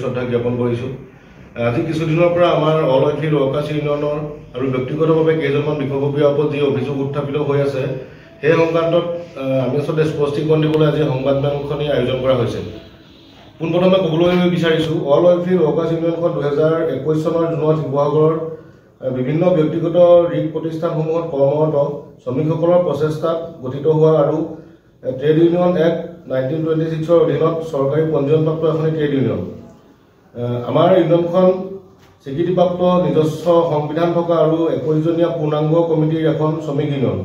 শ্ৰদ্ধা জ্ঞাপন কৰিছোঁ। আজি কিছুদিনৰ পৰা আমাৰ অলৈফি ৰকাছ ইউনিয়নৰ আৰু ব্যক্তিগতভাৱে কেইজনমান বিষয়ববীয়াৰ ওপৰত যি অভিযোগ উত্থাপিত হৈ আছে সেই সংক্ৰান্তত আমি আচলতে স্পষ্টীকৰণ দিবলৈ আজি সংবাদমেলখনি আয়োজন কৰা হৈছে। পোনপ্ৰথমে ক'বলৈ বিচাৰিছোঁ, অলৈফি ৰকাছ ইউনিয়নখন 2021 চনৰ জুনত শিৱসাগৰৰ বিভিন্ন ব্যক্তিগত ঋণ প্ৰতিষ্ঠানসমূহত কৰ্মৰত শ্ৰমিকসকলৰ প্ৰচেষ্টাত গঠিত হোৱা আৰু ট্ৰেড ইউনিয়ন এক্ট 1926 অধীনত চৰকাৰী পঞ্জীয়নপ্ৰাপ্ত এখন ট্ৰেড ইউনিয়ন। আমাৰ ইউনিয়নখন স্বীকৃতিপ্ৰাপ্ত নিজস্ব সংবিধান থকা আৰু 21জনীয়া পূৰ্ণাংগ কমিটিৰ এখন শ্ৰমিক ইউনিয়ন।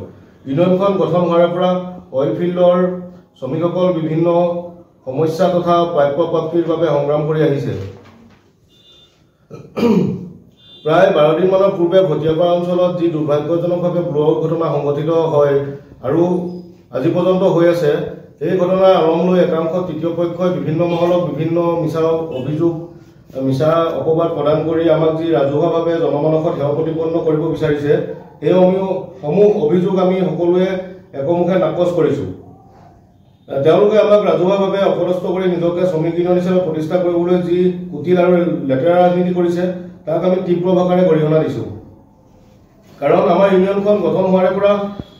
ইউনিয়নখন গঠন হোৱাৰ পৰা অইল ফিল্ডৰ শ্ৰমিকসকল বিভিন্ন সমস্যা তথা প্ৰাপ্য প্ৰাপ্তিৰ বাবে সংগ্ৰাম কৰি আহিছে। প্ৰায় 12 দিনমানৰ পূৰ্বে ভটিয়াপাৰা অঞ্চলত যি দুৰ্ভাগ্যজনকভাৱে ব্লুআউট ঘটনা সংঘটিত হয় আৰু আজি পৰ্যন্ত হৈ আছে, এই ঘটনাৰ আৰম্ভ লৈ একাংশ তৃতীয় পক্ষই বিভিন্ন মহলক বিভিন্ন মিছা অভিযোগ মিছা অপবাদ প্ৰদান কৰি আমাক যি ৰাজহুৱাভাৱে জনমানসত সেৱা প্ৰতিপন্ন কৰিব বিচাৰিছে, সেই সমূহ অভিযোগ আমি সকলোৱে একমুখে নাকচ কৰিছোঁ। তেওঁলোকে আমাক ৰাজহুৱাভাৱে অপদস্থ কৰি নিজকে শ্ৰমিক ইউনিয়ন হিচাপে প্ৰতিষ্ঠা কৰিবলৈ যি কুটিল আৰু লেতেৰা ৰাজনীতি কৰিছে তাক আমি তীব্ৰ ভাষাৰে গৰিহণা দিছোঁ। কাৰণ আমাৰ ইউনিয়নখন গঠন হোৱাৰ পৰা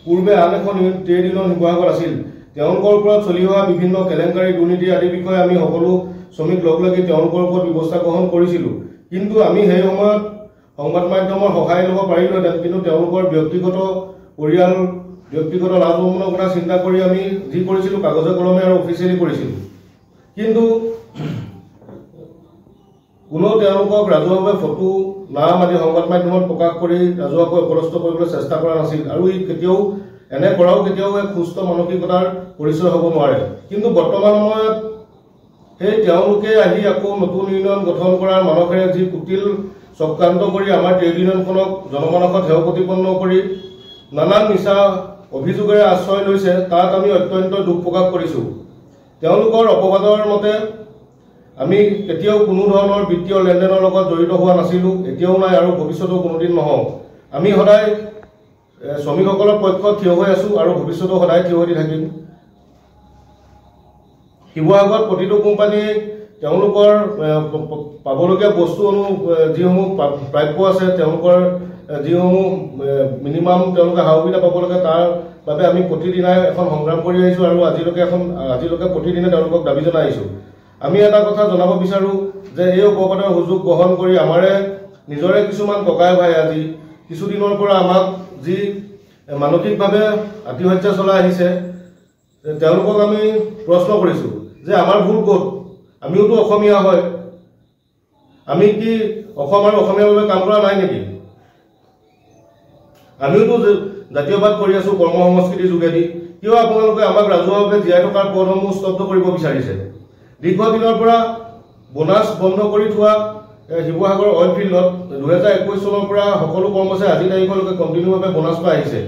পূৰ্বে আন এখন ট্ৰেড ইউনিয়ন শিৱসাগৰত আছিল। তেওঁলোকৰ ওপৰত চলি অহা বিভিন্ন কেলেংকাৰী দুৰ্নীতি আদিৰ বিষয়ে আমি সকলো শ্ৰমিক লগ লাগি তেওঁলোকৰ ওপৰত ব্যৱস্থা গ্ৰহণ কৰিছিলোঁ। কিন্তু আমি সেই সময়ত সংবাদ মাধ্যমৰ সহায় ল'ব পাৰিলোহেঁতেন, কিন্তু তেওঁলোকৰ ব্যক্তিগত পৰিয়াল ব্যক্তিগত লাভজনৰ কথা চিন্তা কৰি আমি যি কৰিছিলোঁ কাগজে কলমে আৰু অফিচিয়েলি কৰিছিলোঁ। কিন্তু কোনো তেওঁলোকক ৰাজহুৱাভাৱে ফটো নাম আদি সংবাদ মাধ্যমত প্ৰকাশ কৰি ৰাজহুৱাকৈ অপদস্থ কৰিবলৈ চেষ্টা কৰা নাছিল আৰু ই কেতিয়াও এনে কৰাও কেতিয়াও এক সুস্থ মানসিকতাৰ পৰিচয় হ'ব নোৱাৰে। কিন্তু বৰ্তমান সময়ত সেই তেওঁলোকে আহি আকৌ নতুন ইউনিয়ন গঠন কৰাৰ মানসেৰে যি কুটিল চক্ৰান্ত কৰি আমাৰ ট্ৰেড ইউনিয়নখনক জনমানসত সেৱা প্ৰতিপন্ন কৰি নানান মিছা অভিযোগেৰে আশ্ৰয় লৈছে, তাত আমি অত্যন্ত দুখ প্ৰকাশ কৰিছোঁ। তেওঁলোকৰ অপবাদৰ মতে আমি কেতিয়াও কোনো ধৰণৰ বিত্তীয় লেনদেনৰ লগত জড়িত হোৱা নাছিলোঁ, এতিয়াও নাই আৰু ভৱিষ্যতেও কোনোদিন নহওঁ। আমি সদায় শ্ৰমিকসকলৰ পক্ষত থিয় হৈ আছোঁ আৰু ভৱিষ্যতেও সদায় থিয় হৈ থাকিম। শিৱসাগৰত প্ৰতিটো কোম্পানীয়ে তেওঁলোকৰ পাবলগীয়া বস্তু যিসমূহ প্ৰাপ্য আছে, তেওঁলোকৰ যিসমূহ মিনিমাম তেওঁলোকে সা সুবিধা পাব লাগে, তাৰ বাবে আমি প্ৰতিদিনাই এখন সংগ্ৰাম কৰি আহিছোঁ আৰু আজিলৈকে প্ৰতিদিনে তেওঁলোকক দাবী জনাই আহিছোঁ। আমি এটা কথা জনাব বিচাৰোঁ যে এই অপবাদৰ সুযোগ গ্ৰহণ কৰি আমাৰে নিজৰে কিছুমান ককাই ভাই আজি কিছুদিনৰ পৰা আমাক যি মানসিকভাৱে আতিহত্যা চলাই আহিছে, তেওঁলোকক আমি প্ৰশ্ন কৰিছোঁ যে আমাৰ ভুল ক'ত? আমিওতো অসমীয়া হয়, আমি কি অসম আৰু অসমীয়াৰ বাবে কাম কৰা নাই নেকি? আমিওতো জাতীয়বাদ কৰি আছোঁ কৰ্ম সংস্কৃতিৰ যোগেদি। কিয় আপোনালোকে আমাক ৰাজহুৱাভাৱে জীয়াই থকাৰ পথসমূহ স্তব্ধ কৰিব বিচাৰিছে? দীৰ্ঘদিনৰ পৰা বোনাছ বন্ধ কৰি থোৱা শিৱসাগৰ অইল ফিল্ডত 2021 চনৰ পৰা সকলো কৰ্মচাৰী আজি তাৰিখলৈকে কণ্টিনিউভাৱে বোনাছ পাই আহিছে।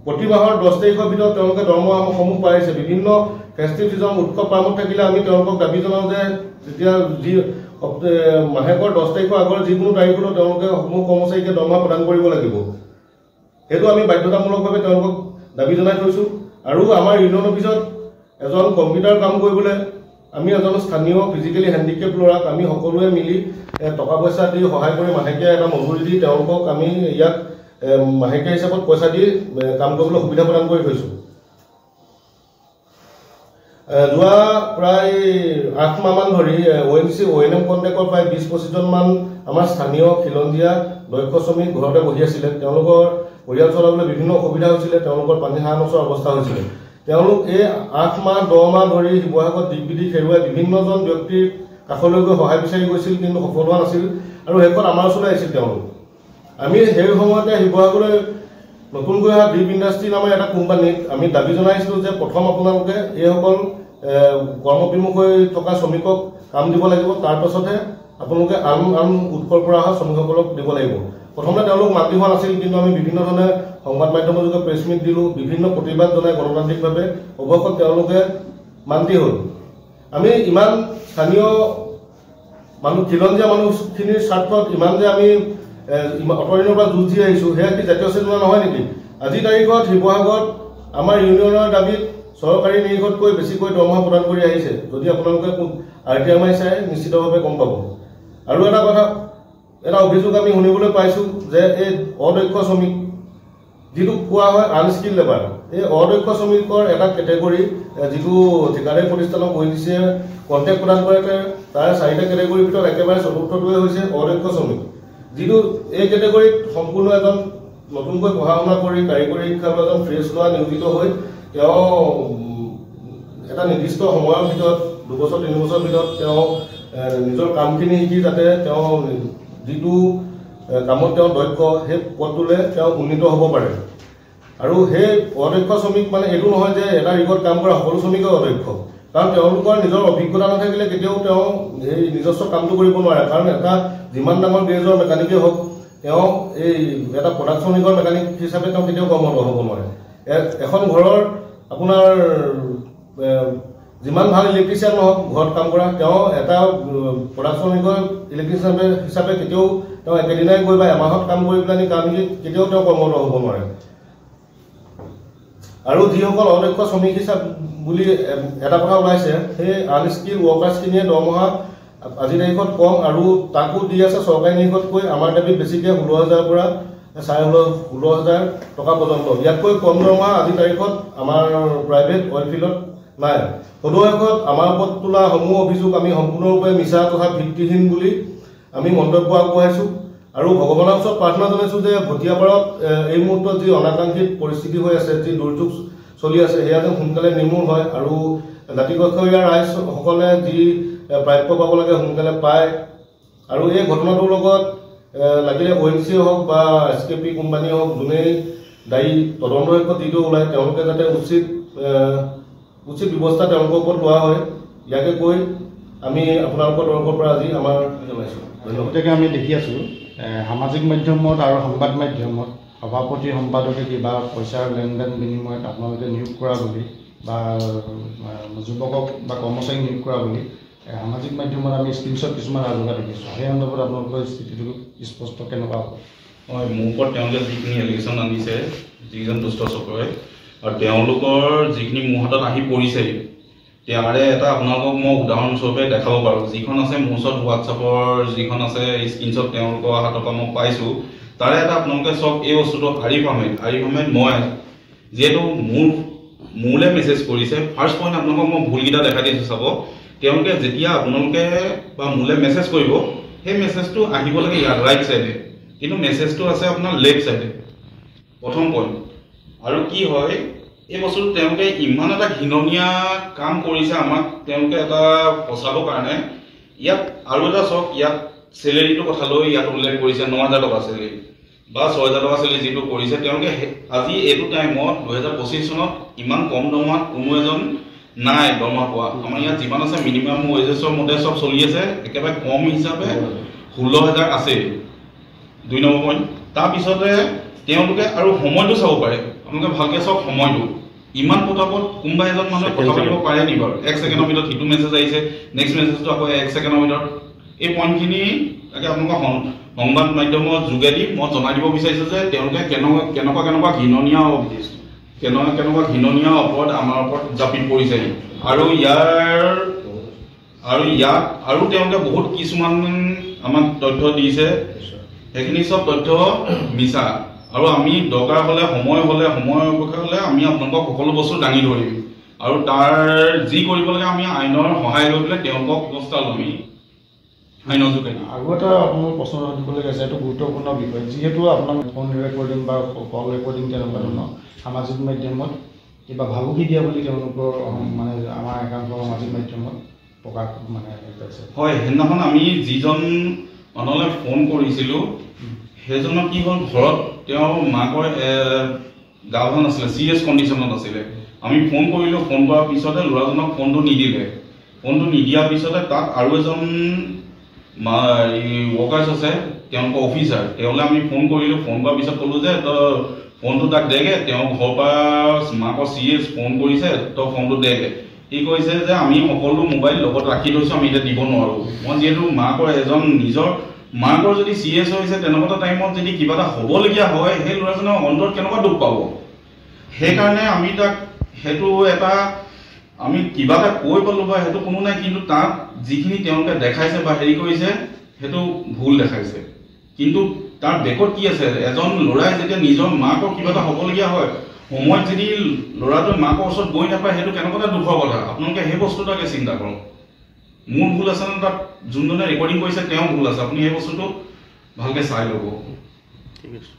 প্ৰতি মাহৰ 10 তাৰিখৰ ভিতৰত তেওঁলোকে দৰমহাসমূহ পাই আহিছে। বিভিন্ন ফেষ্টিভ ছিজন উৎসৱ পাৰ্বণ থাকিলে আমি তেওঁলোকক দাবী জনাওঁ যে যেতিয়া যি মাহেকৰ 10 তাৰিখৰ আগৰ যিকোনো তাৰিখতো তেওঁলোকে সমূহ কৰ্মচাৰীকে দৰমহা প্ৰদান কৰিব লাগিব। সেইটো আমি বাধ্যতামূলকভাৱে তেওঁলোকক দাবী জনাই থৈছোঁ। আৰু আমাৰ ইউনিয়ন অফিচত এজন কম্পিউটাৰ কাম কৰিবলৈ আমি এজন স্থানীয় ফিজিকেলি হেণ্ডিকেপ ল'ৰাক আমি সকলোৱে মিলি টকা পইচা দি সহায় কৰি মাহেকীয়া এটা মজুৰি দি তেওঁলোকক আমি ইয়াত মাহেকীয়া হিচাপত পইচা দি কাম কৰিবলৈ সুবিধা প্ৰদান কৰি থৈছোঁ। যোৱা প্ৰায় 8 মাহমান ধৰি ONM কণ্টেক্টৰ প্ৰায় 20-25জনমান আমাৰ স্থানীয় খিলঞ্জীয়া দক্ষ শ্ৰমিক ঘৰতে বহি আছিলে। তেওঁলোকৰ পৰিয়াল চলাবলৈ বিভিন্ন অসুবিধা হৈছিলে, তেওঁলোকৰ পানী হাঁহ নচৰা অৱস্থা হৈছিলে। তেওঁলোক এই 8 মাহ 10 মাহ ধৰি শিৱসাগৰত দিগবিদিক হেৰুৱাই বিভিন্নজন ব্যক্তিৰ কাষলৈ গৈ সহায় বিচাৰি গৈছিল, কিন্তু সফল হোৱা নাছিল আৰু শেষত আমাৰ ওচৰলৈ আহিছিল তেওঁলোক। আমি সেই সময়তে শিৱসাগৰলৈ নতুনকৈ অহা ডিপ ইণ্ডাষ্ট্ৰী নামৰ এটা কোম্পানীক আমি দাবী জনাইছিলোঁ যে প্ৰথম আপোনালোকে এইসকল কৰ্মবিমুখ হৈ থকা শ্ৰমিকক কাম দিব লাগিব, তাৰ পাছতহে আপোনালোকে আন উৎসৰ পৰা অহা শ্ৰমিকসকলক দিব লাগিব। প্ৰথমতে তেওঁলোক মান্তি হোৱা নাছিল, কিন্তু আমি বিভিন্ন ধৰণে সংবাদ মাধ্যমৰ যোগে প্ৰেছ মিট দিলোঁ, বিভিন্ন প্ৰতিবাদ জনাই গণতান্ত্ৰিকভাৱে অৱশেষত তেওঁলোকে মান্তি হ'ল। আমি ইমান স্থানীয় খিলঞ্জীয়া মানুহখিনিৰ স্বাৰ্থত ইমান যে আমি অতদিনৰ পৰা যুঁজি আহিছোঁ, সেয়া কি জাতীয় চেতনা নহয় নেকি? আজি তাৰিখত শিৱসাগৰত আমাৰ ইউনিয়নৰ দাবীত চৰকাৰী নিৰীক্ষতকৈ বেছিকৈ দৰমহা প্ৰদান কৰি আহিছে। যদি আপোনালোকে RTMI চাই নিশ্চিতভাৱে গম পাব। আৰু এটা অভিযোগ আমি শুনিবলৈ পাইছোঁ যে এই অদক্ষ শ্ৰমিক যিটো কোৱা হয় আনস্কিল লেবাৰ, এই অদক্ষ শ্ৰমিকৰ এটা কেটেগৰী যিটো ঠিকাদাৰী প্ৰতিষ্ঠানক ONGC কণ্টেক্ট প্ৰদান কৰে, তাৰ 4টা কেটেগৰীৰ ভিতৰত একেবাৰে চতুৰ্থটোৱে হৈছে অদক্ষ শ্ৰমিক, যিটো এই কেটেগৰীত সম্পূৰ্ণ এজন নতুনকৈ পঢ়া শুনা কৰি কাৰিকৰী শিক্ষাৰ এজন ফ্ৰেছ লোৱা নিয়োজিত হৈ তেওঁ এটা নিৰ্দিষ্ট সময়ৰ ভিতৰত 2 বছৰ 3 বছৰৰ ভিতৰত তেওঁ নিজৰ কামখিনি শিকি যাতে তেওঁ যিটো কামত তেওঁ দক্ষ সেই পদটোলৈ তেওঁ উন্নীত হ'ব পাৰে। আৰু সেই অদক্ষ শ্ৰমিক মানে এইটো নহয় যে এটা ৰিগত কাম কৰা সকলো শ্ৰমিকে অদক্ষ, কাৰণ তেওঁলোকৰ নিজৰ অভিজ্ঞতা নাথাকিলে কেতিয়াও তেওঁ এই নিজস্ব কামটো কৰিব নোৱাৰে। কাৰণ এটা যিমান ডাঙৰ গ্ৰেজৰ মেকানিকেই হওক তেওঁ এই এটা প্ৰডাকশ্যন ইউনিটৰ মেকানিক হিচাপে তেওঁ কেতিয়াও কৰ্মৰত হ'ব নোৱাৰে। এখন ঘৰৰ আপোনাৰ যিমান ভাল ইলেক্ট্ৰিচিয়ান নহওক ঘৰত কাম কৰা তেওঁ এটা প্ৰডাকশ্যন ইউনিটৰ ইলেক্ট্ৰিচিয়ান হিচাপে কেতিয়াও তেওঁ একেদিনাই গৈ বা এমাহত কাম কৰি পেলাই কাম শিকি কেতিয়াও তেওঁ কৰ্মৰত হ'ব নোৱাৰে। আৰু যিসকল অদক্ষ শ্ৰমিক হিচাপ বুলি এটা কথা ওলাইছে, সেই আনস্কিল ৱৰ্কাৰ্ছখিনিয়ে দৰমহা আজিৰ তাৰিখত কম আৰু তাকো দি আছে চৰকাৰী নিৰীক্ষতকৈ আমাৰ দাবীত বেছিকৈ 16,000 পৰা 16,000 টকা পৰ্যন্ত। ইয়াতকৈ কম দৰমহা আজিৰ তাৰিখত আমাৰ প্ৰাইভেট অইল ফিল্ডত নাই। সদৌ আমাৰ ওপৰত তোলা সমূহ অভিযোগ আমি সম্পূৰ্ণৰূপে মিছা তথা ভিত্তিহীন বুলি আমি মন্তব্য আগবঢ়াইছোঁ আৰু ভগৱানৰ ওচৰত প্ৰাৰ্থনা জনাইছোঁ যে ভটিয়াপাৰত এই মুহূৰ্তত যি অনাকাংক্ষিত পৰিস্থিতি হৈ আছে, যি দুৰ্যোগ চলি আছে, সেয়া যেন সোনকালে নিৰ্মূল হয় আৰু জাতিগক্ষীয় ৰাইজসকলে যি প্ৰাপ্য পাব লাগে সোনকালে পায়। আৰু এই ঘটনাটোৰ লগত লাগিলে ONGC হওক বা SKP কোম্পানী হওক, যোনেই দায়ী তদন্তৰক্ষ যিটো ওলায় তেওঁলোকে যাতে উচিত ব্যৱস্থা তেওঁলোকৰ ওপৰত লোৱা হয়, ইয়াকে কৈ আমি আপোনালোকৰ তৰফৰ পৰা আজি আমাৰ জনাইছোঁ। গতিকে আমি দেখি আছোঁ সামাজিক মাধ্যমত আৰু সংবাদ মাধ্যমত সভাপতি সম্পাদকে কিবা পইচাৰ লেনদেন বিনিময়ত আপোনালোকে নিয়োগ কৰা বুলি বা যুৱকক বা কৰ্মচাৰীক নিয়োগ কৰা বুলি সামাজিক মাধ্যমত আমি স্ক্ৰীনশ্বট কিছুমান ৰাজহুৱা দেখিছোঁ। সেই সন্দৰ্ভত আপোনালোকৰ স্থিতিটো স্পষ্ট কেনেকুৱা হ'ব? হয়, মোৰ ওপৰত তেওঁলোকে যিখিনি এলিগেশ্যন আনিছে যিজন দুষ্ট চক্ৰই, আৰু তেওঁলোকৰ যিখিনি মোৰ হাতত আহি পৰিছে তাৰে এটা আপোনালোকক মই উদাহৰণস্বৰূপে দেখাব পাৰোঁ। যিখন আছে মোৰ ওচৰত হোৱাটছআপৰ যিখন আছে স্ক্ৰীনশ্বট তেওঁলোকৰ হাতৰ পৰা মই পাইছোঁ, তাৰে এটা আপোনালোকে চাওক। এই বস্তুটো আৰিফ আহমেদ মই যিহেতু মোলৈ মেছেজ কৰিছে, ফাৰ্ষ্ট পইণ্ট আপোনালোকক মই ভুলকেইটা দেখাই দিছোঁ চাব। তেওঁলোকে যেতিয়া আপোনালোকে বা মোলৈ মেছেজ কৰিব, সেই মেছেজটো আহিব লাগে ইয়াত ৰাইট চাইডে, কিন্তু মেছেজটো আছে আপোনাৰ লেফ্ট চাইডে, প্ৰথম পইণ্ট। আৰু কি হয় এই বস্তুটো তেওঁলোকে ইমান এটা ঘৃণনীয় কাম কৰিছে আমাক, তেওঁলোকে এটা ফচাবৰ কাৰণে। ইয়াত আৰু এটা চাওক, ইয়াত চেলেৰিটোৰ কথা লৈ ইয়াত উল্লেখ কৰিছে 9,000 টকা চেলেৰি বা 6,000 টকা চেলেৰি যিটো কৰিছে তেওঁলোকে। আজি এইটো টাইমত 2025 চনত ইমান কম দৰমহাত কোনো এজন নাই দৰমহা পোৱা। আমাৰ ইয়াত যিমান আছে মিনিমাম ৱেজেছৰ মতে চব চলি আছে, একেবাৰে কম হিচাপে 16,000 আছে। 2 নম্বৰ পইণ্ট। তাৰপিছতে তেওঁলোকে আৰু সময়টো চাব পাৰে, আপোনালোকে ভালকৈ চাওক সময়টো। ইমান পটাপট কোনোবা এজন মানুহে কথা পাতিব পাৰে নি বাৰু? 1 ছেকেণ্ডৰ ভিতৰত সিটো মেছেজ আহিছে, নেক্সট মেছেজটো আকৌ 1 ছেকেণ্ডৰ ভিতৰত। এই পইণ্টখিনি তাকে আপোনালোকৰ সংবাদ মাধ্যমৰ যোগেদি মই জনাই দিব বিচাৰিছোঁ যে তেওঁলোকে কেনেকুৱা ঘৃণনীয় অপৰাধ আমাৰ ওপৰত জাপি পৰিছে। আৰু ইয়াত তেওঁলোকে বহুত কিছুমান আমাক তথ্য দিছে, সেইখিনি চব তথ্য মিছা। আৰু আমি দৰকাৰ হ'লে সময় অপেক্ষা হ'লে আমি আপোনালোকক সকলো বস্তু দাঙি ধৰিম আৰু তাৰ যি কৰিব লাগে আমি আইনৰ সহায় লৈ পেলাই তেওঁলোকক ব্যৱস্থা ল'ম আইনৰ যোগেদি। আৰু এটা আপোনালোক প্ৰশ্ন সুধিবলৈ আছে, এইটো গুৰুত্বপূৰ্ণ বিষয়। যিহেতু আপোনাৰ ফোন ৰেকৰ্ডিং বা কল ৰেকৰ্ডিং তেনেকুৱা ধৰণৰ সামাজিক মাধ্যমত কিবা ভাবুকি দিয়া বুলি তেওঁলোকৰ মানে আমাৰ একাংশ সামাজিক মাধ্যমত প্ৰকাশ মানে হৈছে। হয়, সেইদিনাখন আমি যিজন মানুহলৈ ফোন কৰিছিলোঁ সেইজনৰ কি হ'ল, ঘৰত তেওঁৰ মাকৰ গা ভাল নাছিলে, চিৰিয়াছ কণ্ডিশ্যনত আছিলে। আমি ফোন কৰিলোঁ, ফোন কৰাৰ পিছতে ল'ৰাজনক ফোনটো নিদিলে। ফোনটো নিদিয়াৰ পিছতে তাত আৰু এজন ৱৰ্কাৰ্ছ আছে, তেওঁলোকৰ অফিচাৰ, তেওঁলৈ আমি ফোন কৰিলোঁ। ফোন কৰাৰ পিছত ক'লোঁ যে তই ফোনটো তাক দেগে, তেওঁ ঘৰৰ পৰা মাকৰ চিৰিয়াছ ফোন কৰিছে, তই ফোনটো দেগে। সি কৈছে যে আমি সকলো মোবাইল লগত ৰাখি থৈছোঁ, আমি এতিয়া দিব নোৱাৰোঁ। মই যিহেতু নিজৰ মাকৰ যদি চিৰিয়াছ হৈছে তেনেকুৱা টাইমত যদি কিবা এটা হ'বলগীয়া হয়, সেই ল'ৰাজনৰ অন্তৰত কেনেকুৱা দুখ পাব। সেইকাৰণে আমি তাক সেইটো এটা আমি কিবা এটা কৈ পালোঁ বা সেইটো কোনো নাই, কিন্তু তাত যিখিনি তেওঁলোকে দেখাইছে বা হেৰি কৰিছে সেইটো ভুল দেখাইছে। কিন্তু তাৰ বেকত কি আছে, এজন ল'ৰাই যেতিয়া নিজৰ মাকৰ কিবা এটা হ'বলগীয়া হয়, সময়ত যদি ল'ৰাটোৱে মাকৰ ওচৰত গৈ নাপায়, সেইটো কেনেকুৱা এটা দুখৰ কথা। আপোনালোকে সেই বস্তুটাকে চিন্তা কৰক, মোৰ ভুল আছে নে তাত যোনজনে ৰেকৰ্ডিং কৰিছে তেওঁ ভুল আছে, আপুনি সেই বস্তুটো ভালকৈ চাই ল'ব। ঠিক আছে।